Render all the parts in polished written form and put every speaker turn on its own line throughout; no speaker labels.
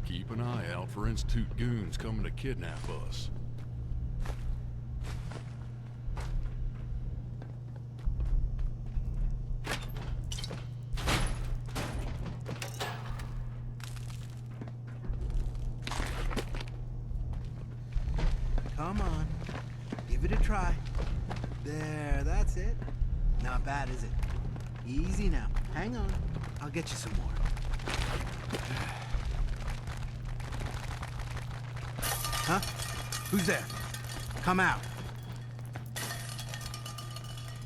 Keep an eye out for Institute goons coming to kidnap us.
Come on. Give it a try. There, that's it. Not bad, is it? Easy now. Hang on. I'll get you some more. Huh? Who's there? Come out.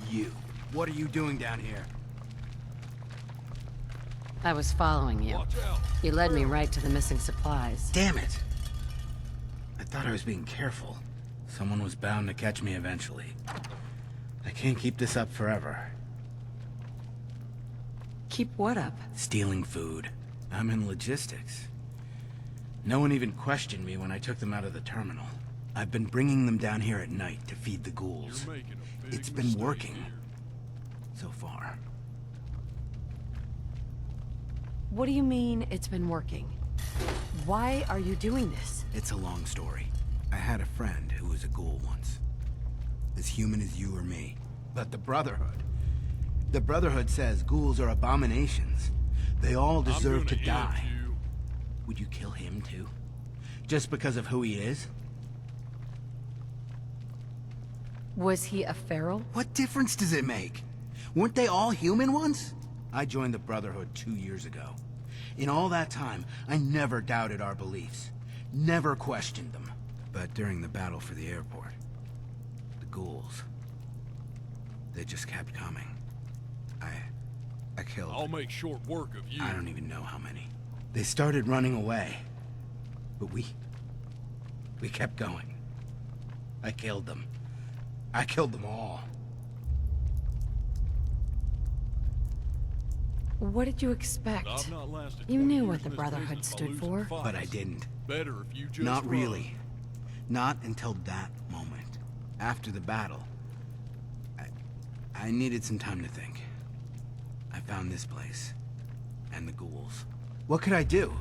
You. What are you doing down here?
I was following you.
Watch out!
You led me right to the missing supplies.
Damn it! I thought I was being careful. Someone was bound to catch me eventually. I can't keep this up forever.
Keep what up?
Stealing food. I'm in logistics. No one even questioned me when I took them out of the terminal. I've been bringing them down here at night to feed the ghouls.
You're making a big
It's been
mistake
working.
here.
So far.
What do you mean it's been working? Why are you doing this?
It's a long story. I had a friend who was a ghoul once. As human as you or me. But the Brotherhood. The Brotherhood says ghouls are abominations. They all deserve to
I'm gonna
die.
end you.
Would you kill him too? Just because of who he is?
Was he a feral?
What difference does it make? Weren't they all human once? I joined the Brotherhood 2 years ago. In all that time, I never doubted our beliefs. Never questioned them. But during the battle for the airport, the ghouls, they just kept coming. I killed...
I'll make short work of you.
I don't even know how many. They started running away. But we kept going. I killed them. I killed them all.
What did you expect?
I've not lasted
You
20
knew
years
what the
in this
Brotherhood
business by
stood
losing
for.
fights.
But I didn't.
Better if you just
Not
run.
really. Not until that moment. After the battle. I needed some time to think. I found this place. And the ghouls. What could I do?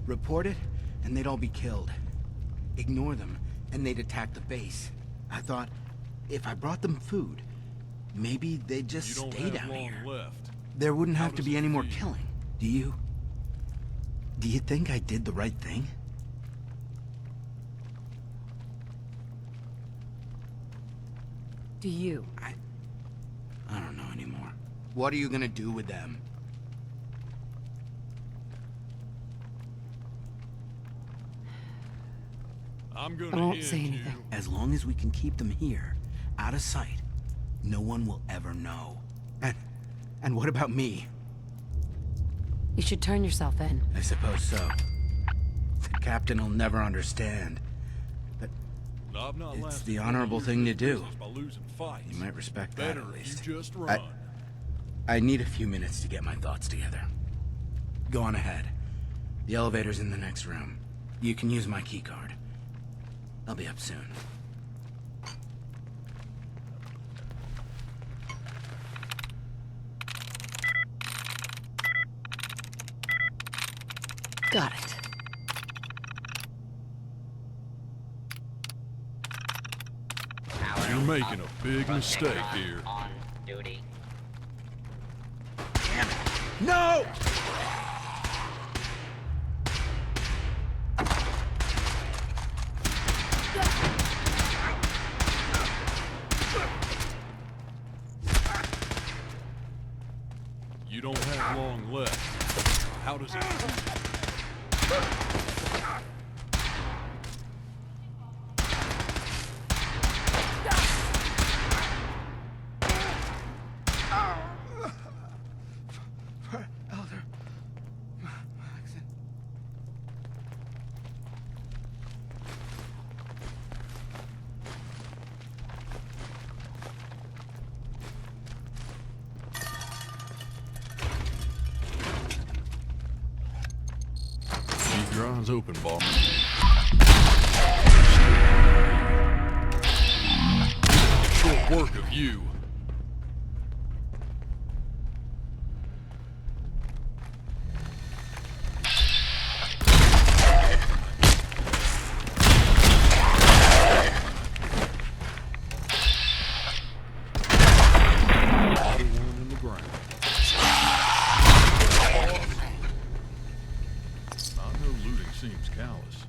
Report it, and they'd all be killed. Ignore them, and they'd attack the base. I thought, if I brought them food, maybe they'd
You
just
don't
stay
have
down
long
here.
left.
There wouldn't
How
have to
does
be
it
any more
feel?
killing. Do you? Do you think I did the right thing?
Do you?
I don't know anymore. What are you gonna do with them?
I'm gonna
I won't
end
say
you.
anything.
As long as we can keep them here, out of sight, no one will ever know. And what about me?
You should turn yourself in.
I suppose so. The captain will never understand. But
I've not
It's
lasted
the
20
honorable
years
thing
in
to
this
do.
business by losing fights.
you might respect that
Better
at
if
least.
you just run.
I need a few minutes to get my thoughts together. Go on ahead. The elevator's in the next room. You can use my keycard. I'll be up soon.
Got it.
You're making a big mistake here.
On duty.
No!
You don't have long left. How does it feel?
Elder. Maxon.
Keep your eyes open, boss. Short work of you. callous.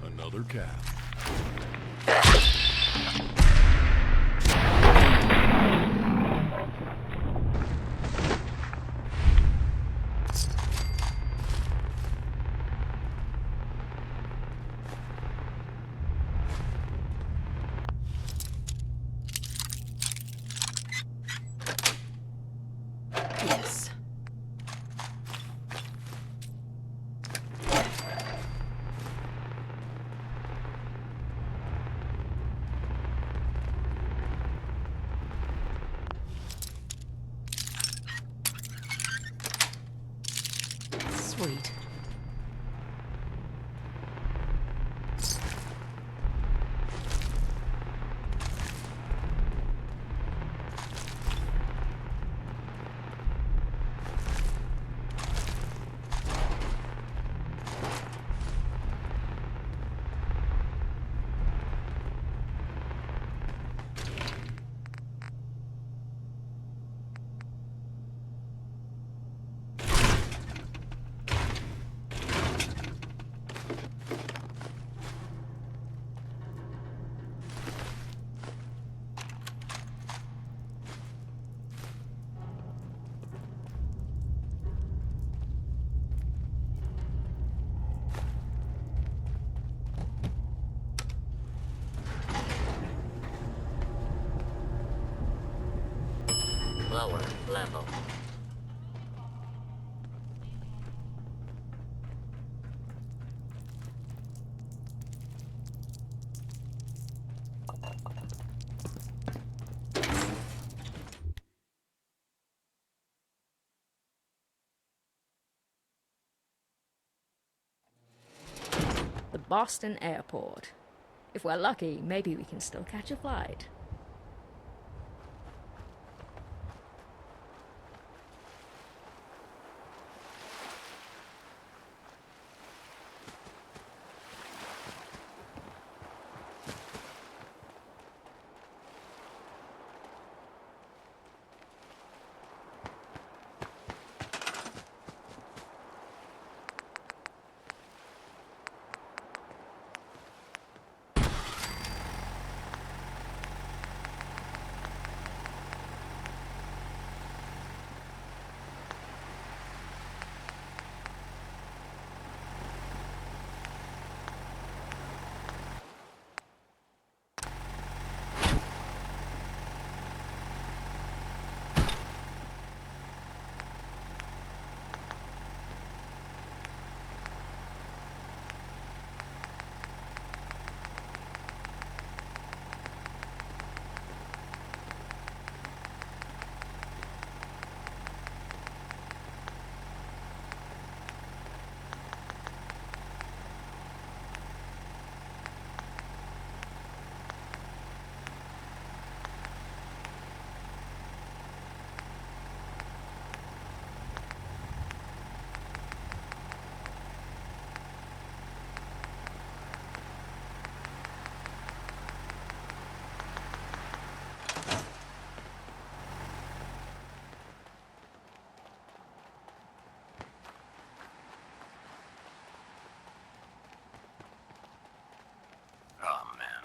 Another calf.
Yes. Sweet.
Lower level.
The Boston Airport. If we're lucky, maybe we can still catch a flight.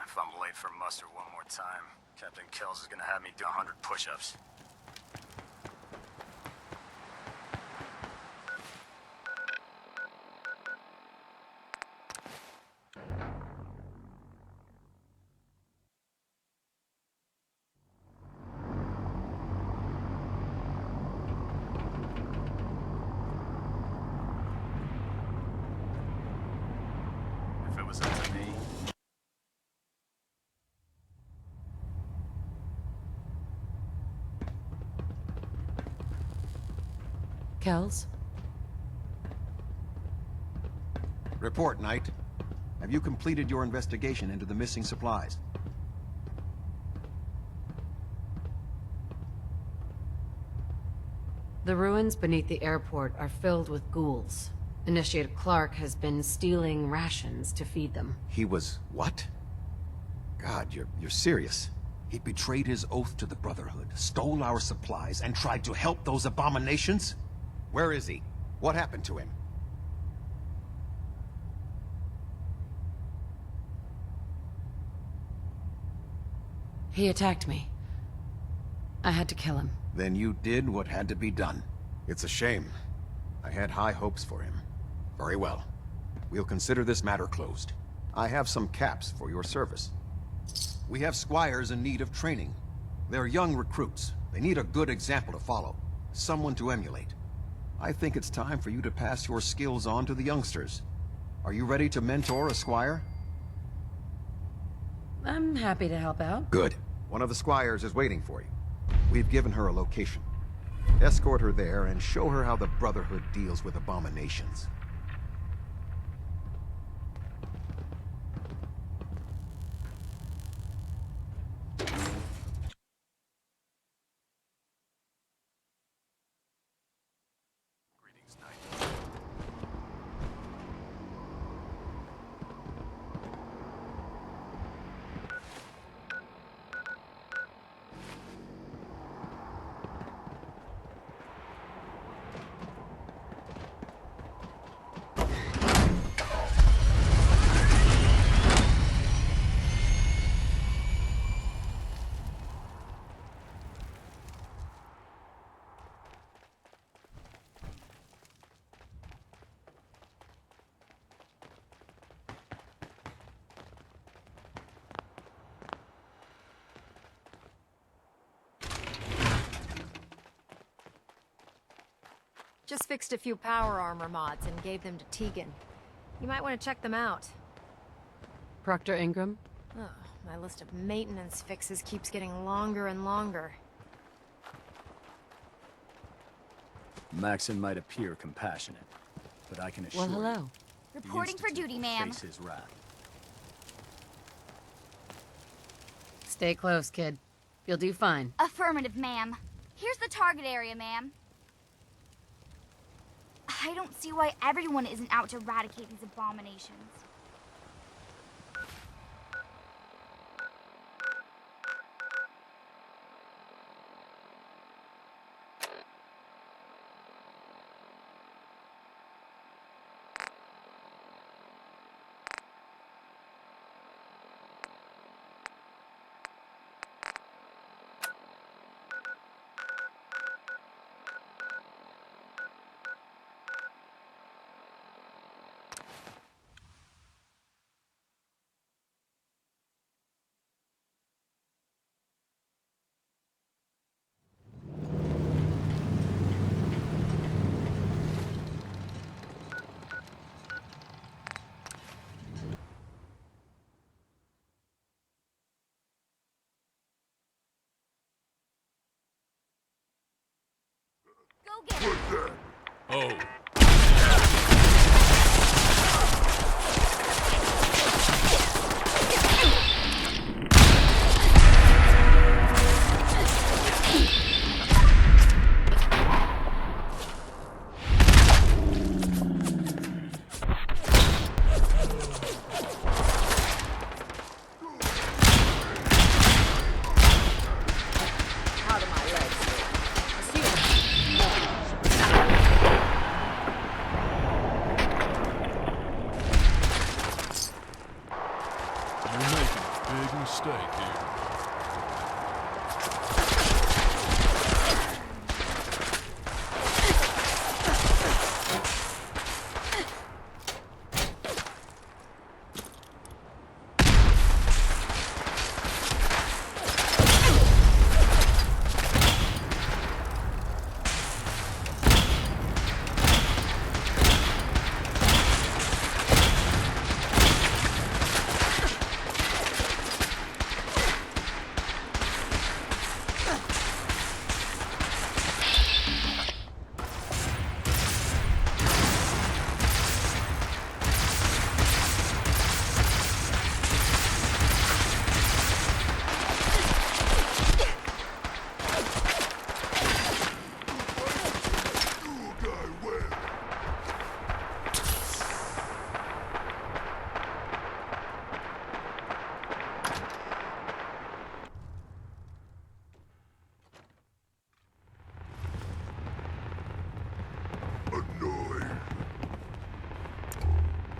If I'm late for muster one more time, Captain Kells is gonna have me do 100 push-ups. If it was up to me,
Kells?
Report, Knight. Have you completed your investigation into the missing supplies?
The ruins beneath the airport are filled with ghouls. Initiate Clark has been stealing rations to feed them.
He was what? God, you're serious. He betrayed his oath to the Brotherhood, stole our supplies, and tried to help those abominations? Where is he? What happened to him?
He attacked me. I had to kill him.
Then you did what had to be done. It's a shame. I had high hopes for him. Very well. We'll consider this matter closed. I have some caps for your service. We have squires in need of training. They're young recruits. They need a good example to follow. Someone to emulate. I think it's time for you to pass your skills on to the youngsters. Are you ready to mentor a squire?
I'm happy to help out.
Good. One of the squires is waiting for you. We've given her a location. Escort her there and show her how the Brotherhood deals with abominations. Greetings, Knight.
Just fixed a few power armor mods and gave them to Tegan. You might want to check them out.
Proctor Ingram?
Oh, my list of maintenance fixes keeps getting longer and longer.
Maxon might appear compassionate, but I can assure
Well,
you,
hello.
the
Reporting for
Institute
duty,
will
ma'am.
face his wrath.
Stay close, kid. You'll do fine.
Affirmative, ma'am. Here's the target area, ma'am. I don't see why everyone isn't out to eradicate these abominations. Go get it!
Oh.
Out of my legs.
You're making a big mistake here.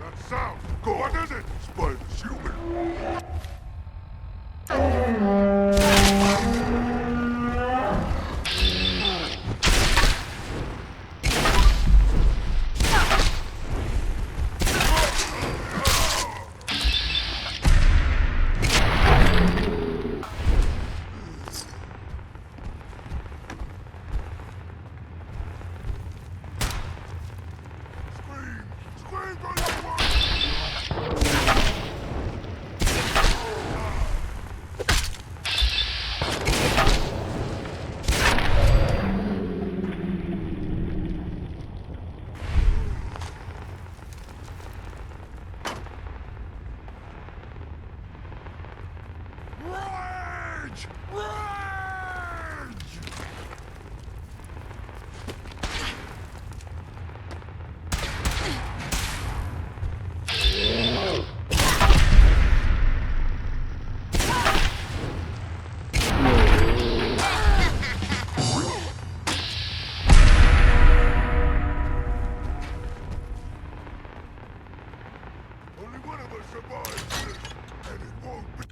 That sound. Go. What is it? Spider's human. Scream for your life! Rage! Rage! Only one of us survives this, and it won't be.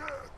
death.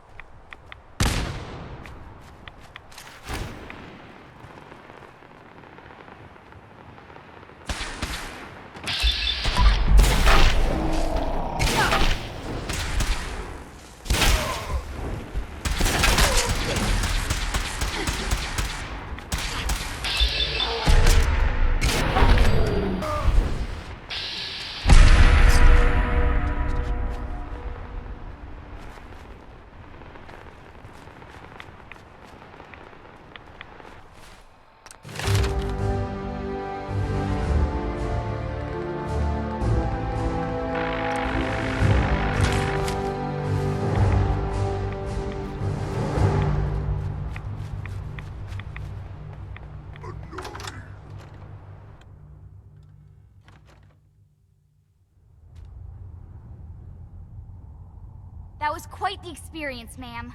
That was quite the experience, ma'am.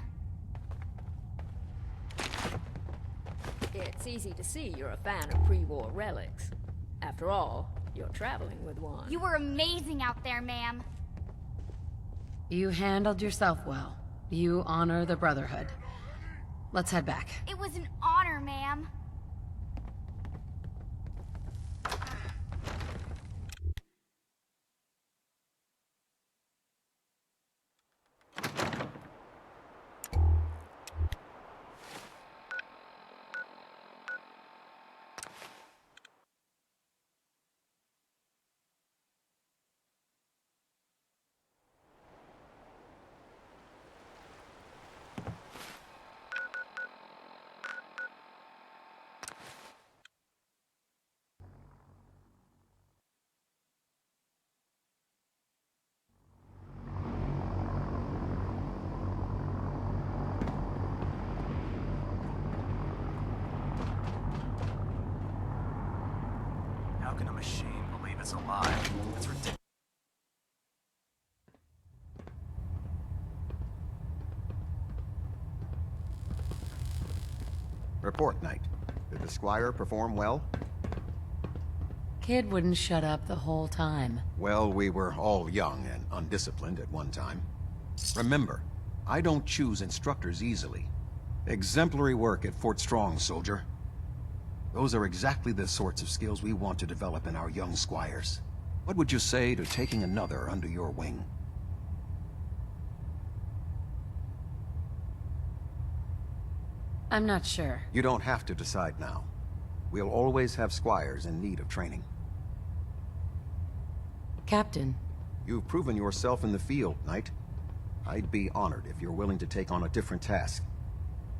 It's easy to see you're a fan of pre-war relics. After all, you're traveling with one.
You were amazing out there, ma'am.
You handled yourself well. You honor the Brotherhood. Let's head back.
It was an honor, ma'am.
How can a machine believe it's alive? It's ridiculous.
Report, Knight. Did the Squire perform well?
Kid wouldn't shut up the whole time.
Well, we were all young and undisciplined at one time. Remember, I don't choose instructors easily. Exemplary work at Fort Strong, soldier. Those are exactly the sorts of skills we want to develop in our young squires. What would you say to taking another under your wing?
I'm not sure.
You don't have to decide now. We'll always have squires in need of training.
Captain,
You've proven yourself in the field, Knight. I'd be honored if you're willing to take on a different task.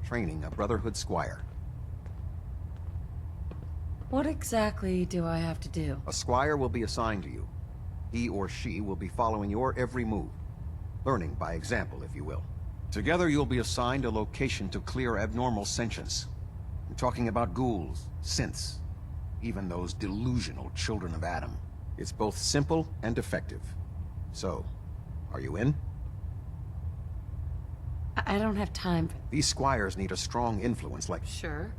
Training a Brotherhood squire.
what exactly do I have to do?
A squire will be assigned to you. He or she will be following your every move. Learning by example, if you will. Together you'll be assigned a location to clear abnormal sentience. I'm talking about ghouls, synths, even those delusional children of Adam. It's both simple and effective. So, are you in?
I don't have time for...
These squires need a strong influence like...
Sure.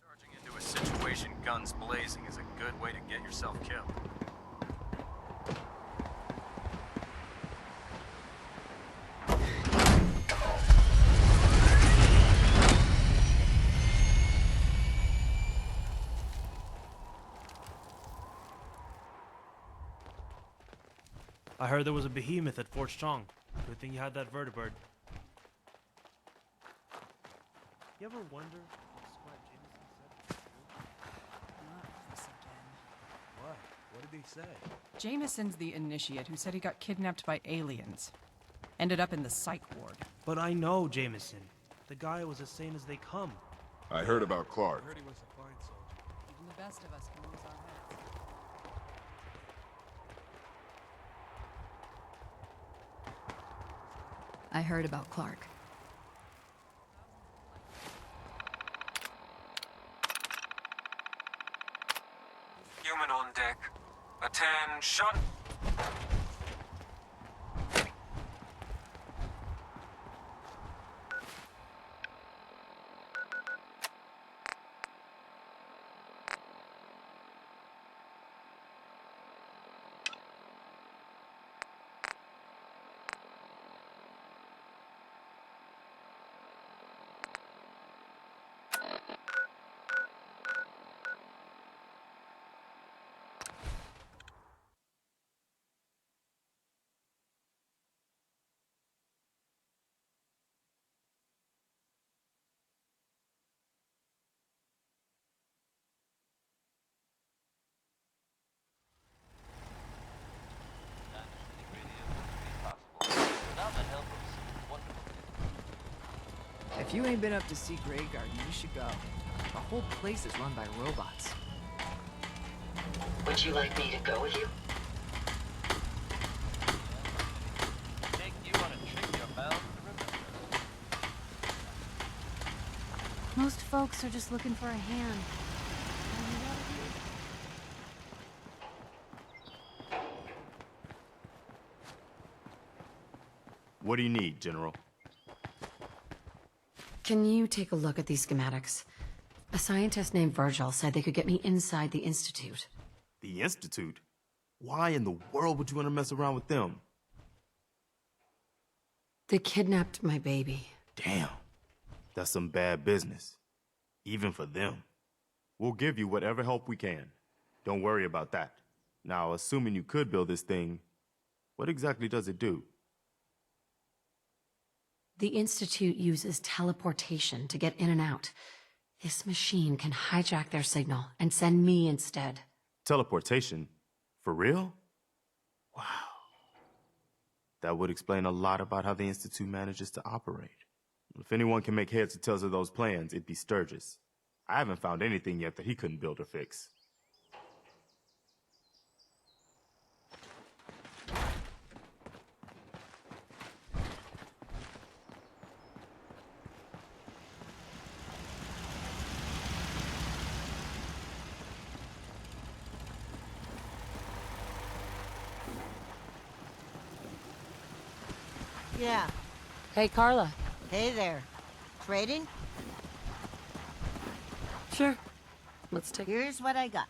Charging into a situation guns blazing is a good way to get yourself killed.
I heard there was a behemoth at Fort Strong. Good thing you had that vertibird. You ever wonder what Squire Jameson said?
Not this again.
What? What did he say?
Jameson's the initiate who said he got kidnapped by aliens. Ended up in the psych ward.
But I know Jameson. The guy was as sane as they come.
I heard about Clark.
I heard he was a fine soldier.
Even the best of us can lose our heads.
I heard about Clark.
Human on deck. Attention!
If you ain't been up to see Grey Garden, you should go. The whole place is run by robots.
Would you like me to go with you?
Take you on a trip you're bound to remember.
Most folks are just looking for a hand.
What do you need, General?
Can you take a look at these schematics? A scientist named Virgil said they could get me inside the Institute.
The Institute? Why in the world would you want to mess around with them?
They kidnapped my baby.
Damn. That's some bad business. Even for them. We'll give you whatever help we can. Don't worry about that. Now, assuming you could build this thing, what exactly does it do?
The Institute uses teleportation to get in and out. This machine can hijack their signal and send me instead.
Teleportation? For real? Wow. That would explain a lot about how the Institute manages to operate. If anyone can make heads or tails of those plans, it'd be Sturgis. I haven't found anything yet that he couldn't build or fix.
Yeah.
Hey, Carla.
Hey there. Trading?
Sure. Let's take...
Here's what I got.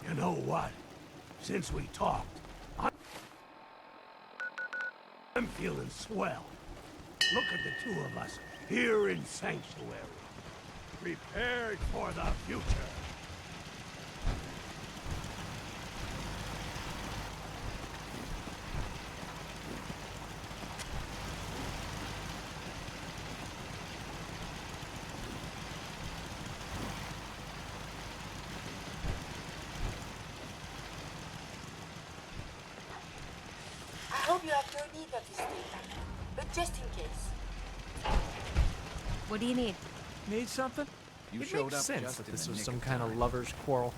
You know what? Since we talked, I'm feeling swell. Look at the two of us here in Sanctuary, prepared for the future.
hope you have no need of this data, but just in case.
What do you need?
Need something?
You
it
showed
makes
up
sense
just
that
in
this
the
was
nick
some
of
kind of
time.
lover's quarrel.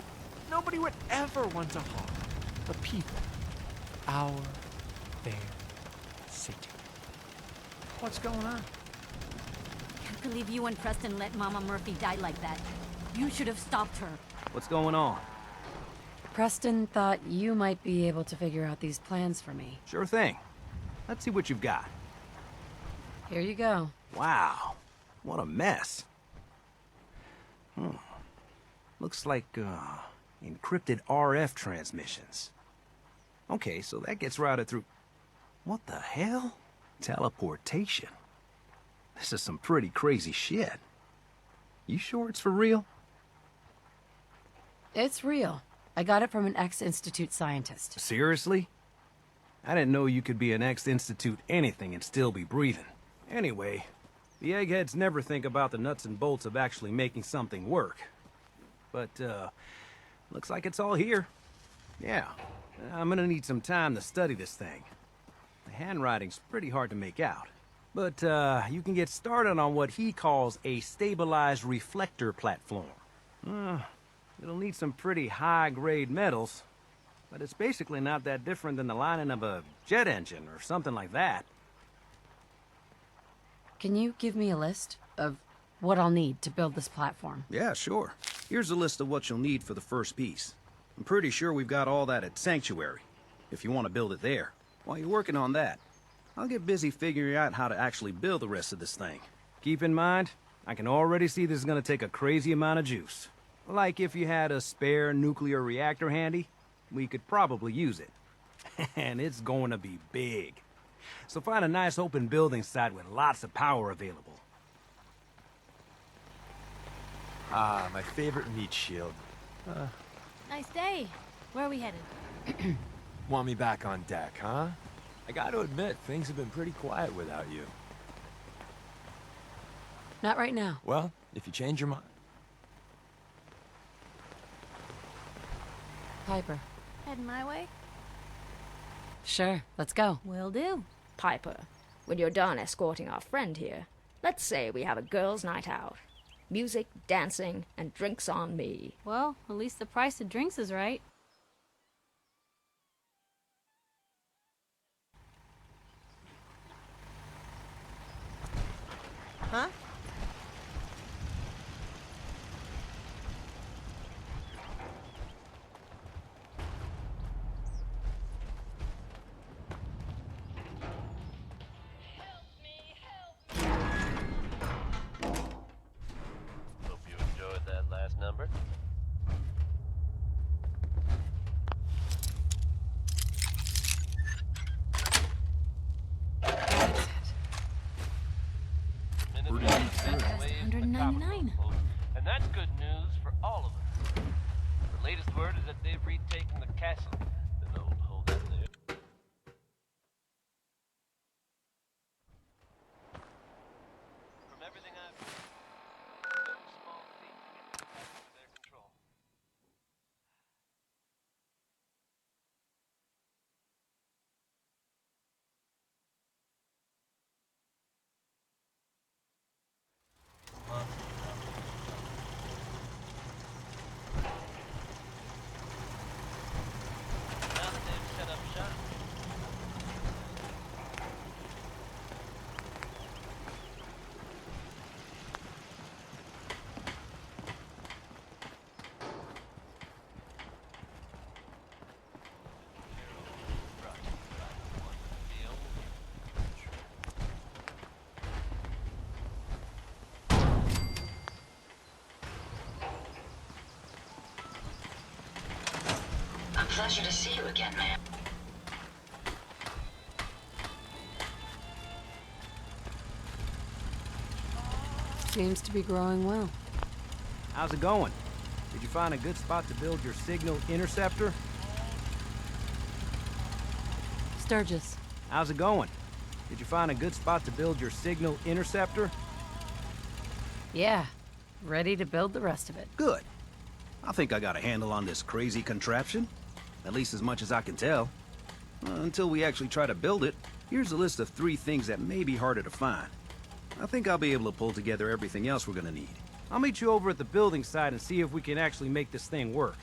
Nobody would ever want to harm the people. Our fair city. What's going on?
Can't believe you and Preston let Mama Murphy die like that. You should have stopped her.
What's going on?
Preston thought you might be able to figure out these plans for me.
Sure thing. Let's see what you've got.
Here you go.
Wow. What a mess. Looks like, encrypted RF transmissions. Okay, so that gets routed through... What the hell? Teleportation. This is some pretty crazy shit. You sure it's for real?
It's real. I got it from an ex-Institute scientist.
Seriously? I didn't know you could be an ex-Institute anything and still be breathing. Anyway, the eggheads never think about the nuts and bolts of actually making something work. But, looks like it's all here. Yeah, I'm gonna need some time to study this thing. The handwriting's pretty hard to make out. But, you can get started on what he calls a stabilized reflector platform. It'll need some pretty high-grade metals, but it's basically not that different than the lining of a jet engine or something like that.
Can you give me a list of what I'll need to build this platform?
Yeah, sure. Here's a list of what you'll need for the first piece. I'm pretty sure we've got all that at Sanctuary, if you want to build it there. While you're working on that, I'll get busy figuring out how to actually build the rest of this thing. Keep in mind, I can already see this is gonna take a crazy amount of juice. Like if you had a spare nuclear reactor handy, we could probably use it. And it's going to be big. So find a nice open building site with lots of power available.
Ah, my favorite meat shield.
Nice day. Where are we headed?
Want me back on deck, huh? I gotta admit, things have been pretty quiet without you.
Not right now.
Well, if you change your mind...
Piper.
Heading my way?
Sure, let's go.
Will do.
Piper, when you're done escorting our friend here, let's say we have a girls' night out. Music, dancing, and drinks on me.
Well, at least the price of drinks is right.
Huh?
Hope you enjoyed that last number.
Pretty neat trick.
$199.
And that's good news for all of us. The latest word is that they've retaken the castle. The old holdout there. From everything I've heard, no small feat to get the castle under their control. Now that they've set up shop,
A pleasure to see you again, ma'am.
Seems to be growing well.
How's it going? Did you find a good spot to build your signal interceptor?
Sturgis.
How's it going? Did you find a good spot to build your signal interceptor?
Yeah, ready to build the rest of it.
Good. I think I got a handle on this crazy contraption. At least as much as I can tell. Until we actually try to build it, here's a list of 3 things that may be harder to find. I think I'll be able to pull together everything else we're gonna need. I'll meet you over at the building site and see if we can actually make this thing work.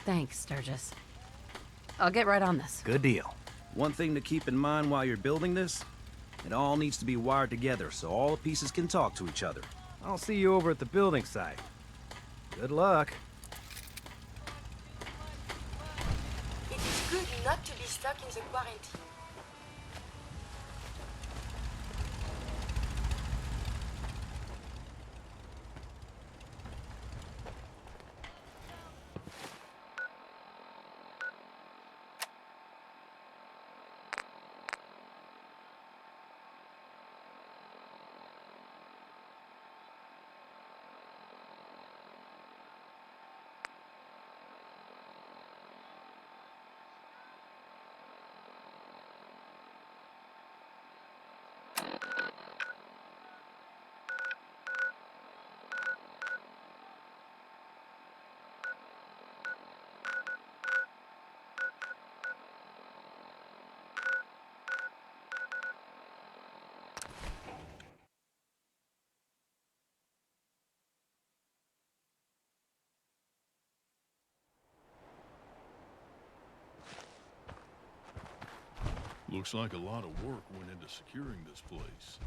Thanks, Sturgis. I'll get right on this.
Good deal. One thing to keep in mind while you're building this, it all needs to be wired together so all the pieces can talk to each other. I'll see you over at the building site. Good luck.
It is good not to be stuck in the quarantine.
Looks like a lot of work went into securing this place.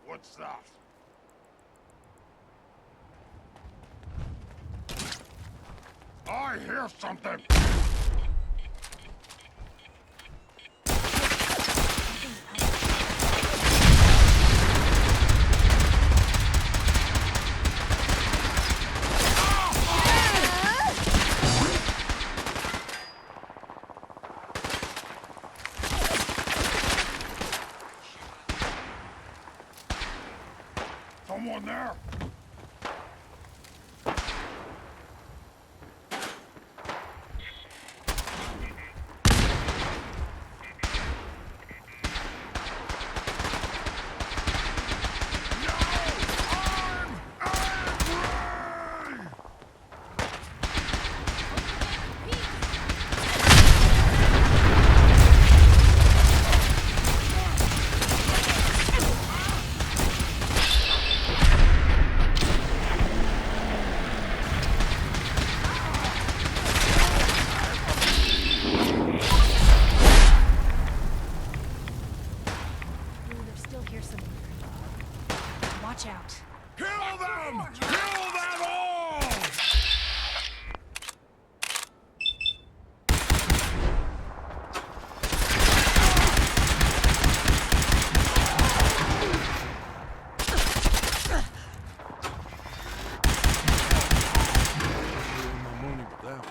What's that? I hear something! Someone there?
Watch out.
Kill them! Kill them all!
My money with that one.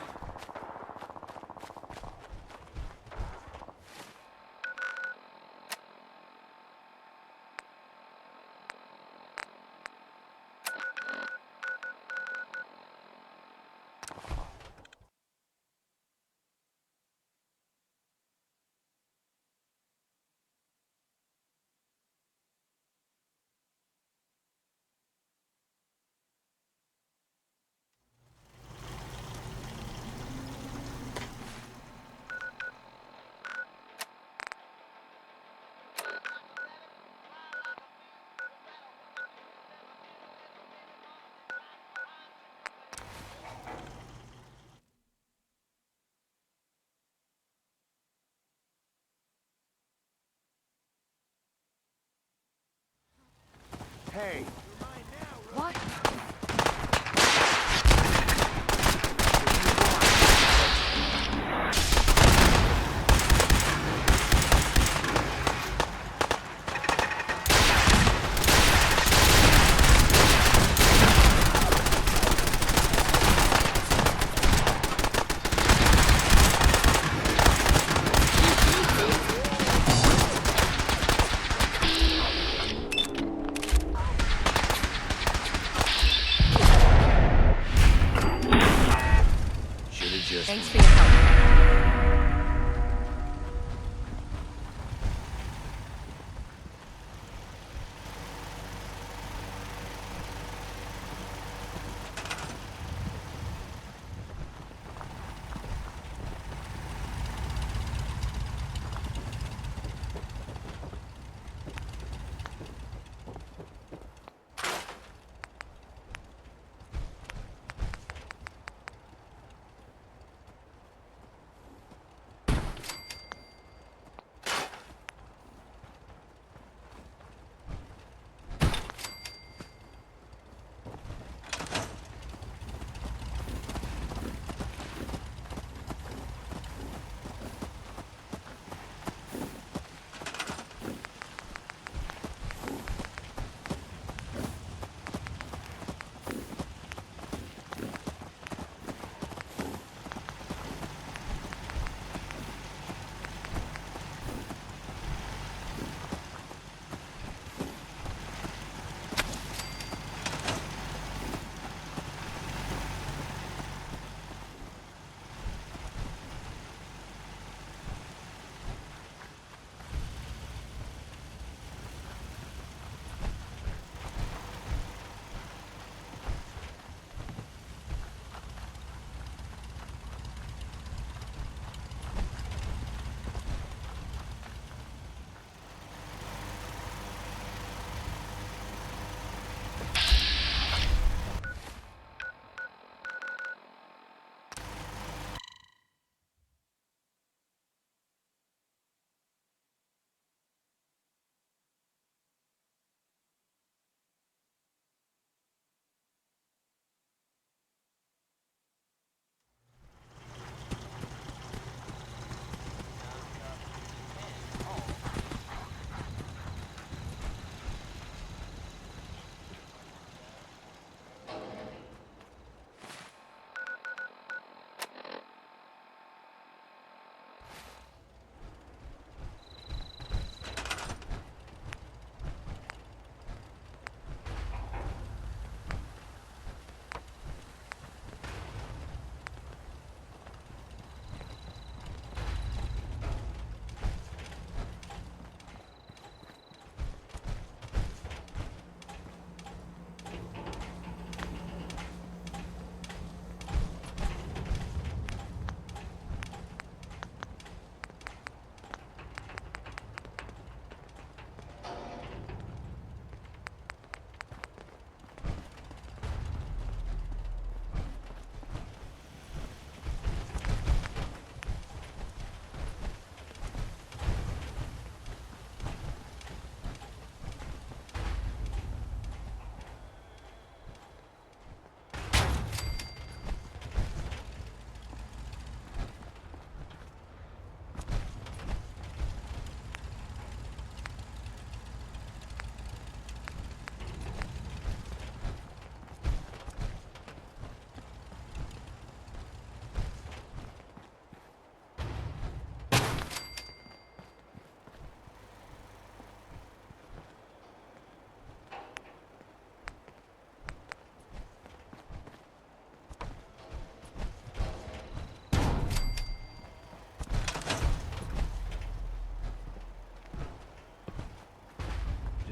Hey,
What? Thanks for your help.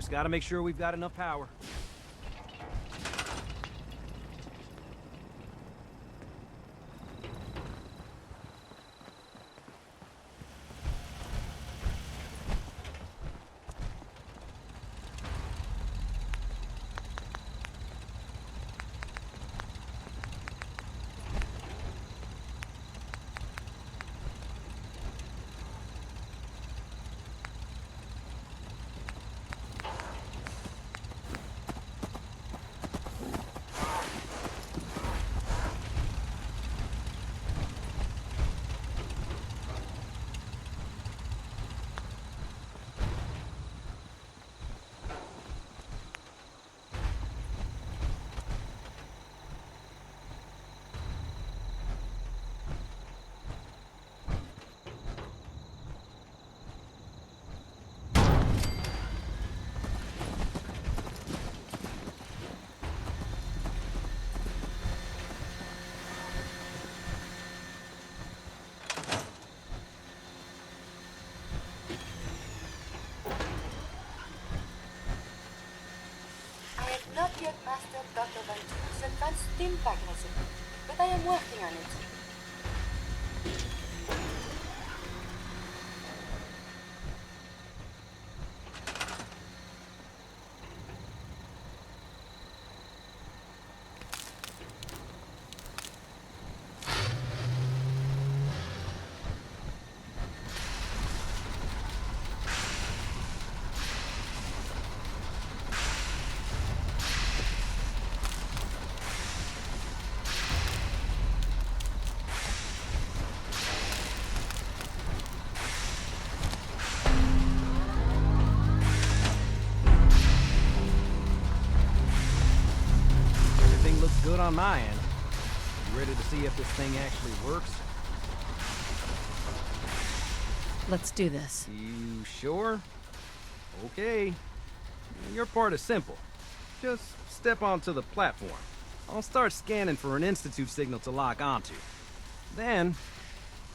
Just gotta make sure we've got enough power.
yet mastered Dr. Venture's advanced impact recipe, but I am working on it.
Everything looks good on my end. You ready to see if this thing actually works?
Let's do this.
You sure? Okay. Your part is simple. Just step onto the platform. I'll start scanning for an Institute signal to lock onto. Then,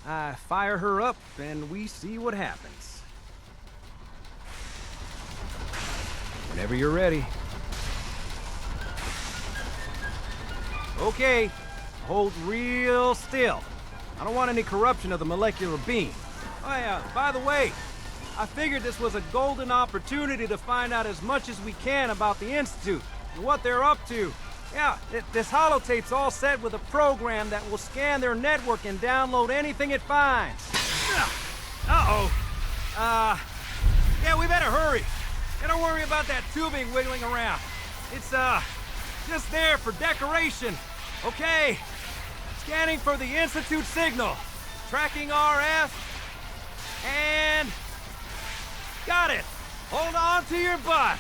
I fire her up and we see what happens. Whenever you're ready. Okay, hold real still. I don't want any corruption of the molecular beam. Oh yeah, by the way, I figured this was a golden opportunity to find out as much as we can about the Institute and what they're up to. Yeah, this holotape's all set with a program that will scan their network and download anything it finds. Uh-oh. Yeah, we better hurry. And don't worry about that tubing wiggling around. It's, just there for decoration. Okay. Scanning for the Institute signal. Tracking RF. And... got it. Hold on to your butt.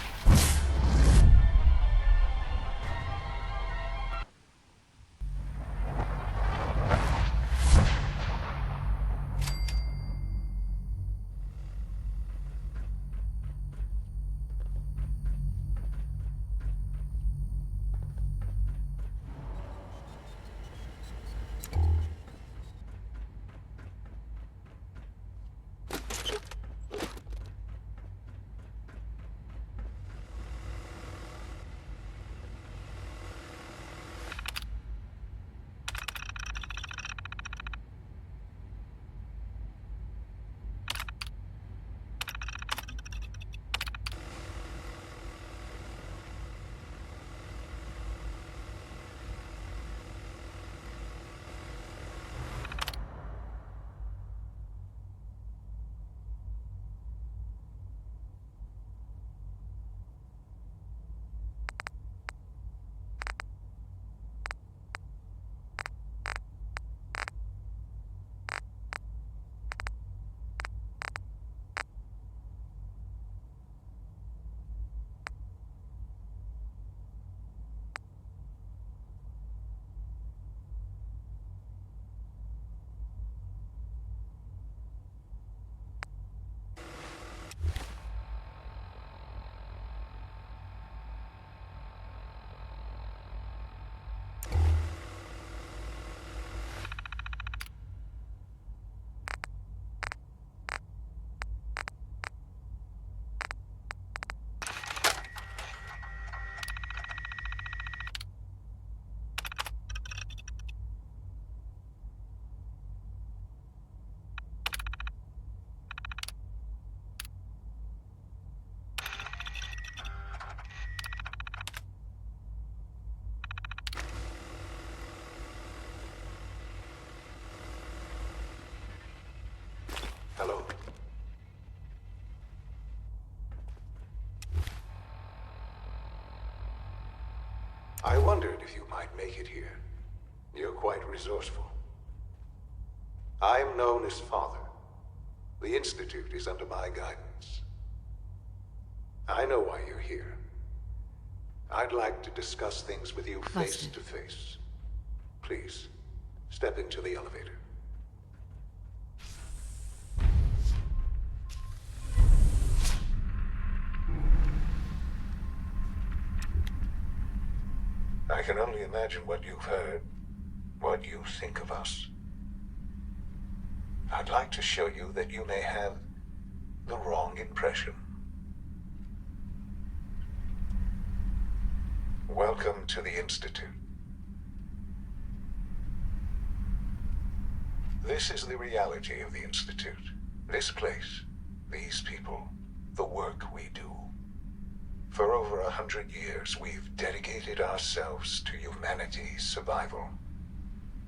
Hello. I wondered if you might make it here. You're quite resourceful. I'm known as Father. The Institute is under my guidance. I know why you're here. I'd like to discuss things with you face to face. Please, step into the elevator. I can only imagine what you've heard, what you think of us. I'd like to show you that you may have the wrong impression. Welcome to the Institute. This is the reality of the Institute. This place, these people, the work we do. For over 100 years, we've dedicated ourselves to humanity's survival.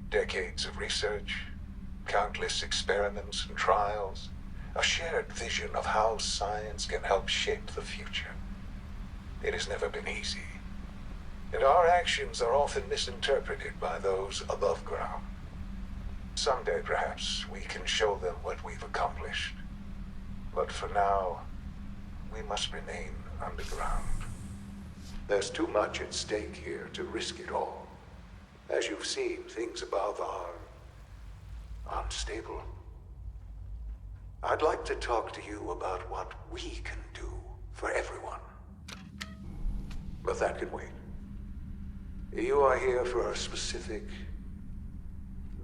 Decades of research, countless experiments and trials, a shared vision of how science can help shape the future. It has never been easy, and our actions are often misinterpreted by those above ground. Someday, perhaps, we can show them what we've accomplished. But for now, we must remain underground. There's too much at stake here to risk it all. As you've seen, things above are unstable. I'd like to talk to you about what we can do for everyone. But that can wait. You are here for a specific,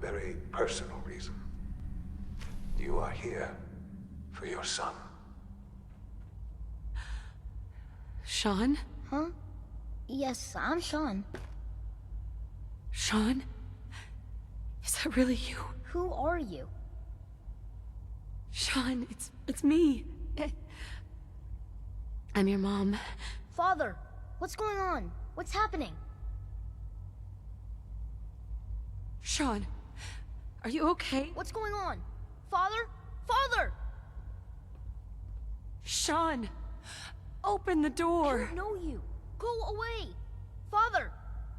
very personal reason. You are here for your son.
Sean?
Huh? Yes, I'm Sean.
Sean? Is that really you?
Who are you?
Sean, it's me. I'm your mom.
Father, what's going on? What's happening?
Sean, are you okay?
What's going on? Father? Father!
Sean, open the door.
I don't know you. Go away. Father!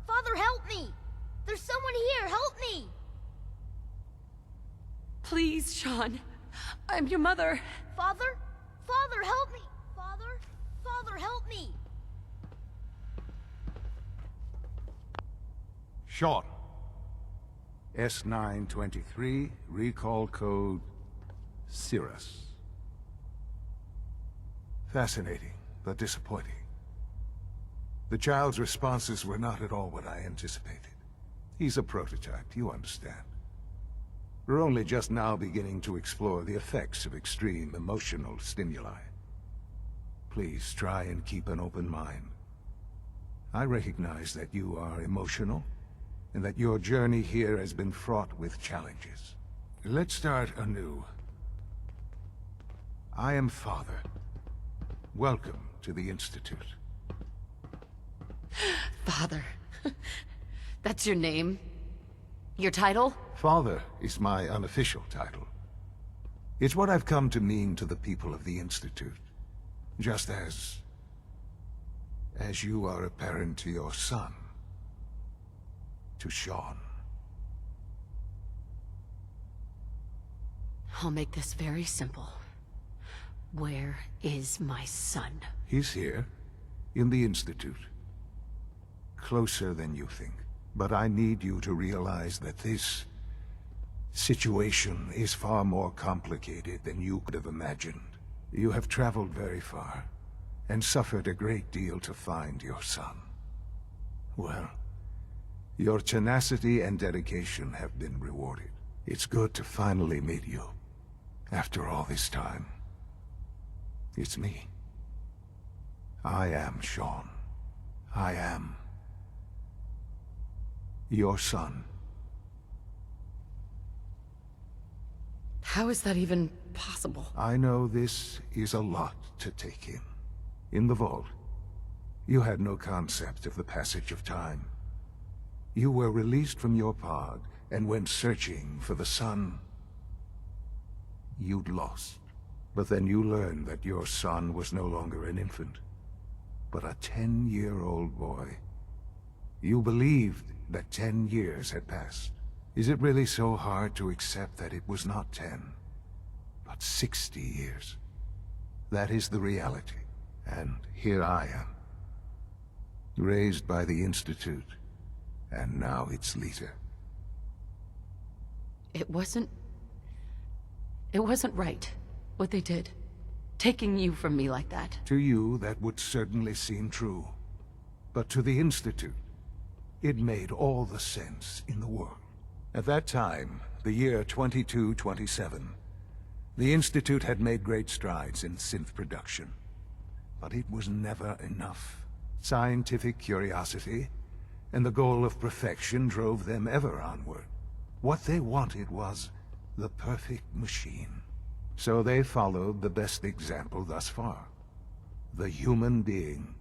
Father, help me! There's someone here, help me!
Please, Sean. I'm your mother.
Father? Father, help me! Father? Father, help me!
Sean. S923, recall code Cirrus. Fascinating, but disappointing. The child's responses were not at all what I anticipated. He's a prototype, you understand. We're only just now beginning to explore the effects of extreme emotional stimuli. Please try and keep an open mind. I recognize that you are emotional, and that your journey here has been fraught with challenges. Let's start anew. I am Father. Welcome to the Institute.
Father. That's your name? Your title?
Father is my unofficial title. It's what I've come to mean to the people of the Institute. Just as you are a parent to your son. To Sean.
I'll make this very simple. Where is my son?
He's here, in the Institute. Closer than you think. But I need you to realize that this situation is far more complicated than you could have imagined. You have traveled very far, and suffered a great deal to find your son. Well, your tenacity and dedication have been rewarded. It's good to finally meet you, after all this time. It's me. I am Sean. I am your son.
How is that even possible?
I know this is a lot to take in. In the vault, you had no concept of the passage of time. You were released from your pod and went searching for the son you'd lost. But then you learned that your son was no longer an infant, but a 10-year-old boy. You believed that 10 years had passed. Is it really so hard to accept that it was not 10, but 60 years? That is the reality, and here I am. Raised by the Institute, and now its leader.
It wasn't right, what they did. Taking you from me like that.
To you, that would certainly seem true. But to the Institute, it made all the sense in the world. At that time, the year 2227, the Institute had made great strides in synth production. But it was never enough. Scientific curiosity and the goal of perfection drove them ever onward. What they wanted was the perfect machine. So they followed the best example thus far. The human being.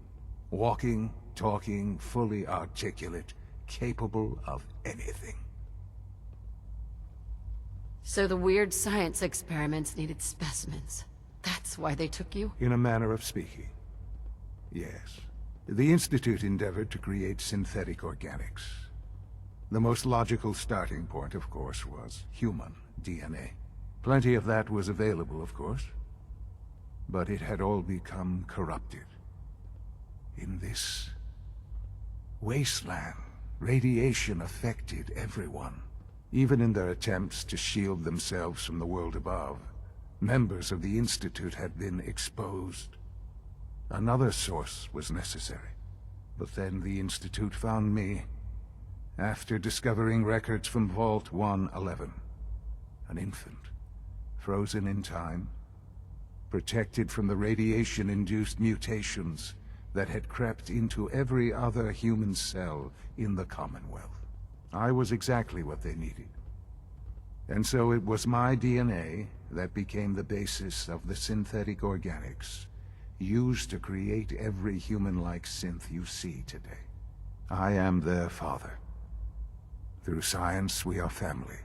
Walking, talking, fully articulate, capable of anything.
So the weird science experiments needed specimens. That's why they took you?
In a manner of speaking. Yes. The Institute endeavored to create synthetic organics. The most logical starting point, of course, was human DNA. Plenty of that was available, of course. But it had all become corrupted. In this wasteland, radiation affected everyone. Even in their attempts to shield themselves from the world above, members of the Institute had been exposed. Another source was necessary. But then the Institute found me, after discovering records from Vault 111. An infant, frozen in time, protected from the radiation-induced mutations that had crept into every other human cell in the Commonwealth. I was exactly what they needed. And so it was my DNA that became the basis of the synthetic organics used to create every human-like synth you see today. I am their father. Through science, we are family.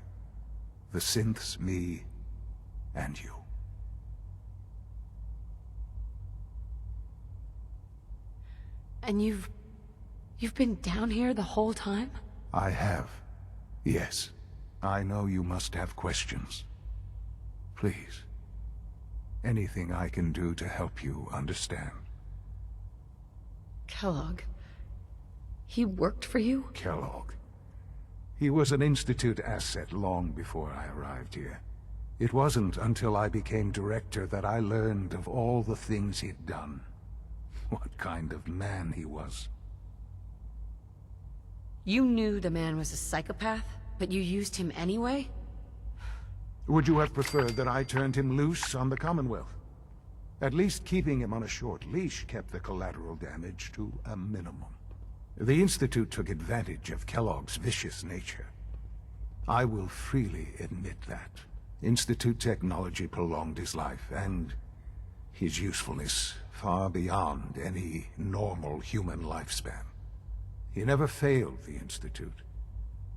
The synths, me, and you.
And you've been down here the whole time?
I have. Yes. I know you must have questions. Please. Anything I can do to help you understand.
Kellogg. He worked for you?
Kellogg. He was an Institute asset long before I arrived here. It wasn't until I became director that I learned of all the things he'd done. What kind of man he was.
You knew the man was a psychopath, but you used him anyway?
Would you have preferred that I turned him loose on the Commonwealth? At least keeping him on a short leash kept the collateral damage to a minimum. The Institute took advantage of Kellogg's vicious nature. I will freely admit that. Institute technology prolonged his life, and his usefulness far beyond any normal human lifespan. He never failed the Institute,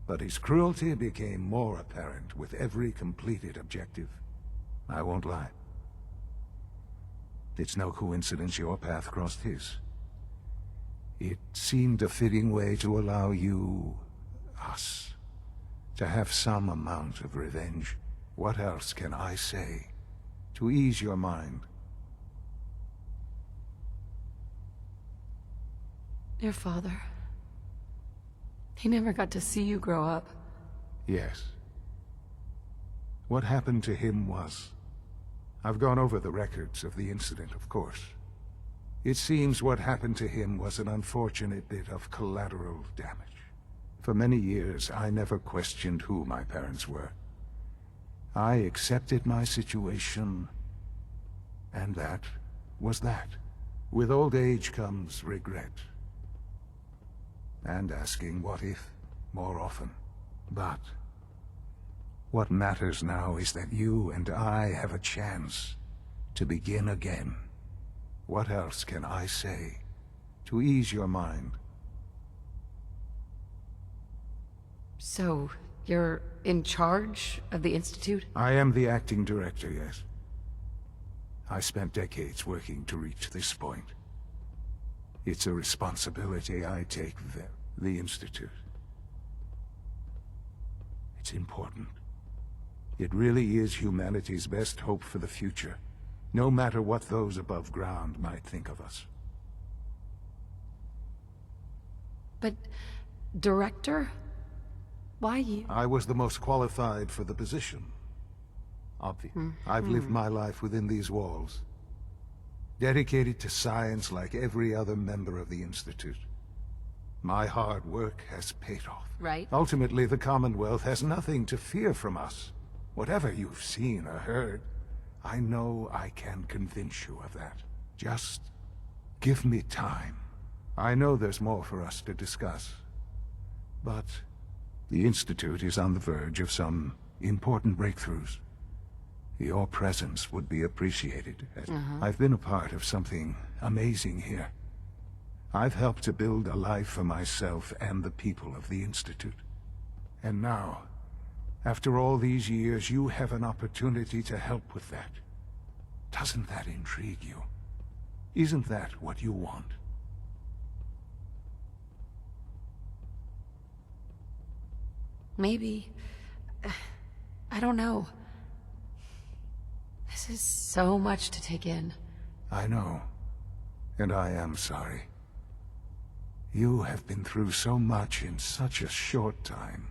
but his cruelty became more apparent with every completed objective. I won't lie. It's no coincidence your path crossed his. It seemed a fitting way to allow you, us, to have some amount of revenge. What else can I say to ease your mind?
Your father. He never got to see you grow up.
Yes. What happened to him was... I've gone over the records of the incident, of course. It seems what happened to him was an unfortunate bit of collateral damage. For many years, I never questioned who my parents were. I accepted my situation, and that was that. With old age comes regret. And asking what if more often. But what matters now is that you and I have a chance to begin again. What else can I say to ease your mind?
So, you're in charge of the Institute?
I am the acting director, yes. I spent decades working to reach this point. It's a responsibility I take the Institute. It's important. It really is humanity's best hope for the future, no matter what those above ground might think of us.
But... director? Why you?
I was the most qualified for the position. Obvious. I've lived my life within these walls. Dedicated to science like every other member of the Institute. My hard work has paid off.
Right.
Ultimately, the Commonwealth has nothing to fear from us. Whatever you've seen or heard, I know I can convince you of that. Just give me time. I know there's more for us to discuss, but the Institute is on the verge of some important breakthroughs. Your presence would be appreciated. I've been a part of something amazing here. I've helped to build a life for myself and the people of the Institute. And now, after all these years, you have an opportunity to help with that. Doesn't that intrigue you? Isn't that what you want?
Maybe. I don't know. This is so much to take in.
I know. And I am sorry. You have been through so much in such a short time.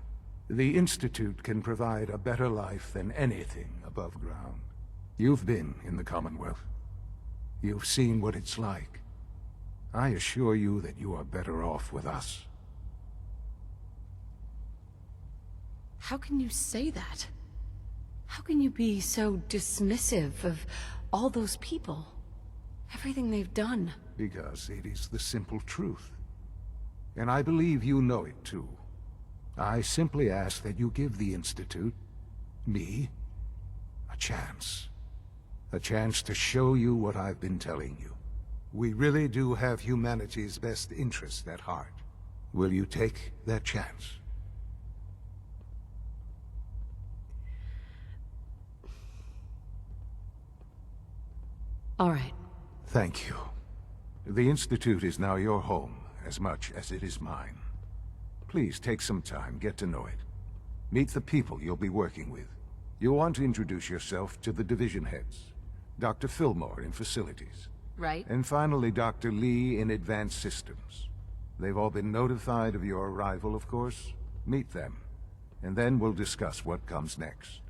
The Institute can provide a better life than anything above ground. You've been in the Commonwealth. You've seen what it's like. I assure you that you are better off with us.
How can you say that? How can you be so dismissive of all those people? Everything they've done?
Because it is the simple truth. And I believe you know it too. I simply ask that you give the Institute, me, a chance. A chance to show you what I've been telling you. We really do have humanity's best interest at heart. Will you take that chance?
All right.
Thank you. The Institute is now your home, as much as it is mine. Please take some time, get to know it. Meet the people you'll be working with. You'll want to introduce yourself to the division heads. Dr. Fillmore in Facilities.
Right.
And finally, Dr. Lee in Advanced Systems. They've all been notified of your arrival, of course. Meet them. And then we'll discuss what comes next.